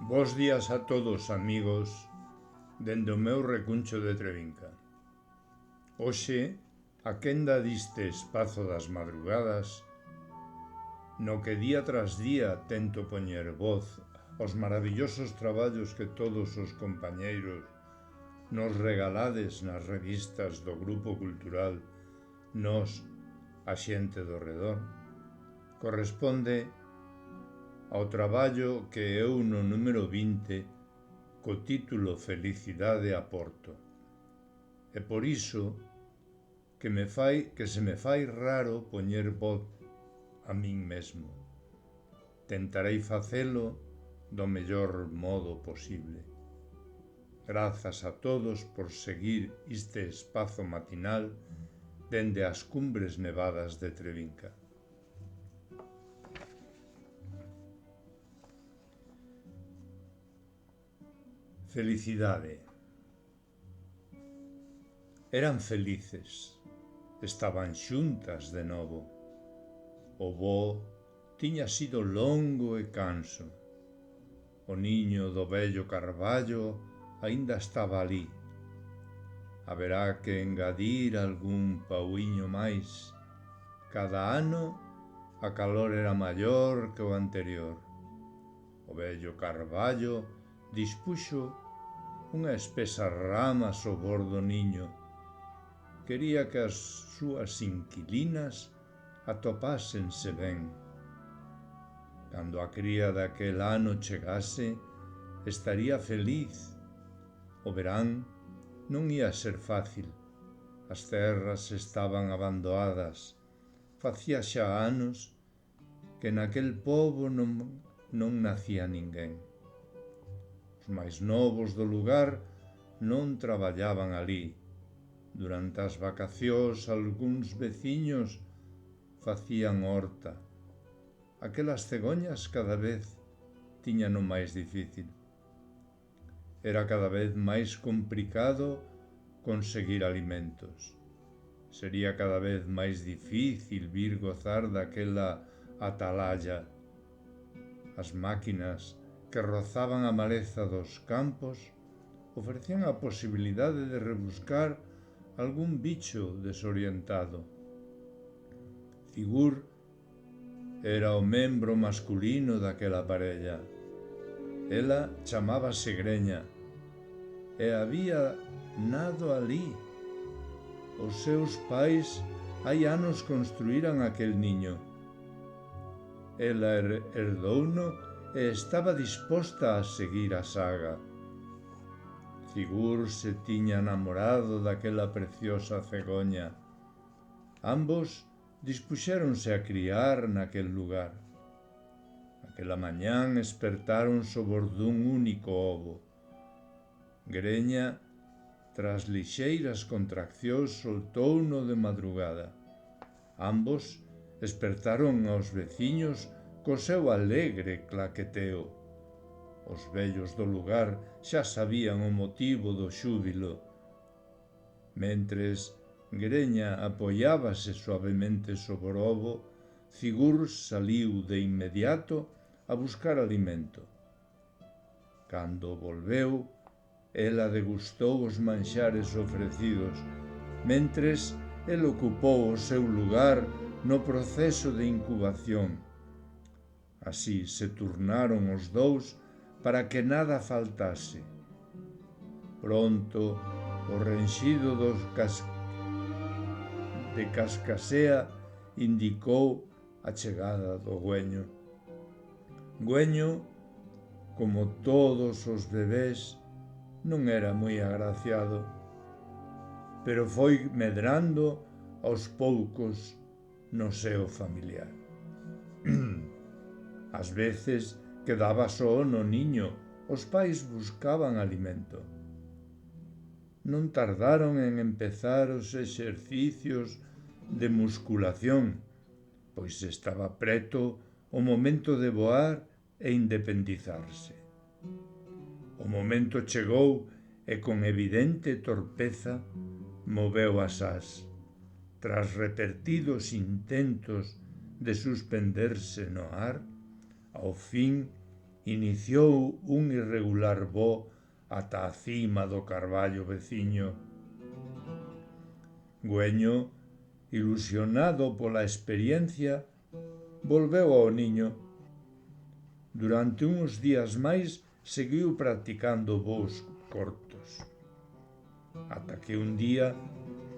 Bos días a todos, amigos, dende o meu recuncho de Trevinca. Hoxe, a quenda diste espazo das madrugadas, no que día tras día tento poñer voz aos maravillosos traballos que todos os compañeiros nos regalades nas revistas do Grupo Cultural Nós, a xente do redor, corresponde ao traballo que eu no número 20 co título Felicidade aporto. E por iso que se me fai raro poñer voz a min mesmo. Tentarei facelo do mellor modo posible. Grazas a todos por seguir este espazo matinal dende as cumbres nevadas de Trevinca. Felicidade. Eran felices, estaban xuntas de novo. O voo tiña sido longo e canso. O niño do vello carballo aínda estaba alí. Haberá que engadir algún pauiño máis. Cada ano a calor era maior que o anterior. O vello carballo dispuxo unha espesa rama sobor do niño. Quería que as súas inquilinas atopásense ben. Cando a cría daquel ano chegase, estaría feliz. O verán non ia ser fácil. As terras estaban abandonadas. Facía xa anos que naquel pobo non nacía ninguén. Os máis novos do lugar non traballaban alí. Durante as vacacións algúns veciños facían horta. Aquelas cegoñas cada vez tiñano máis difícil. Era cada vez máis complicado conseguir alimentos. Sería cada vez máis difícil vir gozar daquela atalaya. As máquinas que rozaban a maleza dos campos ofrecían a posibilidade de rebuscar algún bicho desorientado. Figur era o membro masculino daquela parella. Ela chamábase Greña e había nado alí. Os seus pais hai anos construíran aquel niño. Ela herdouno e estaba disposta a seguir a saga. Figur se tiña namorado daquela preciosa cegoña. Ambos dispuxéronse a criar naquel lugar. Aquela mañán espertaron sobor dun único ovo. Greña, tras lixeiras contraccións, soltouno de madrugada. Ambos espertaron aos veciños co seu alegre claqueteo. Os vellos do lugar xa sabían o motivo do xúbilo. Mentres Greña apoiábase suavemente sobre o ovo, Figur saliu de inmediato a buscar alimento. Cando volveu, ela degustou os manxares ofrecidos, mentres el ocupou o seu lugar no proceso de incubación. Así se turnaron os dous para que nada faltase. Pronto, o renxido de cascasea indicou a chegada do güeño. Güeño, como todos os bebés, non era moi agraciado, pero foi medrando aos poucos no seo familiar. Ás veces quedaba só no niño, os pais buscaban alimento. Non tardaron en empezar os exercicios de musculación, pois estaba preto o momento de voar e independizarse. O momento chegou e con evidente torpeza moveu as ás. Tras repetidos intentos de suspenderse no ar, ao fin iniciou un irregular voo ata a cima do carballo veciño. Güeño, ilusionado pola experiencia, volveu ao niño. Durante uns días máis seguiu practicando voos cortos, ata que un día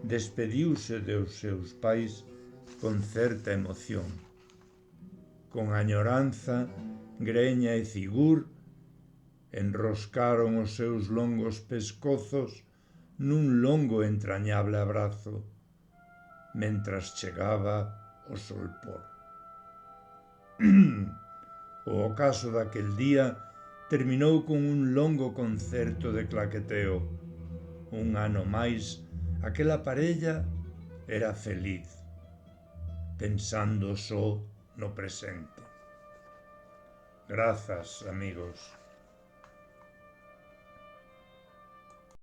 despediuse dos seus pais con certa emoción. Con añoranza, greña e cigur, enroscaron os seus longos pescozos nun longo e entrañable abrazo, mentras chegaba o solpor. O ocaso daquel día terminou con un longo concerto de claqueteo. Un ano máis, aquela parella era feliz, pensando só no presente. Grazas, amigos.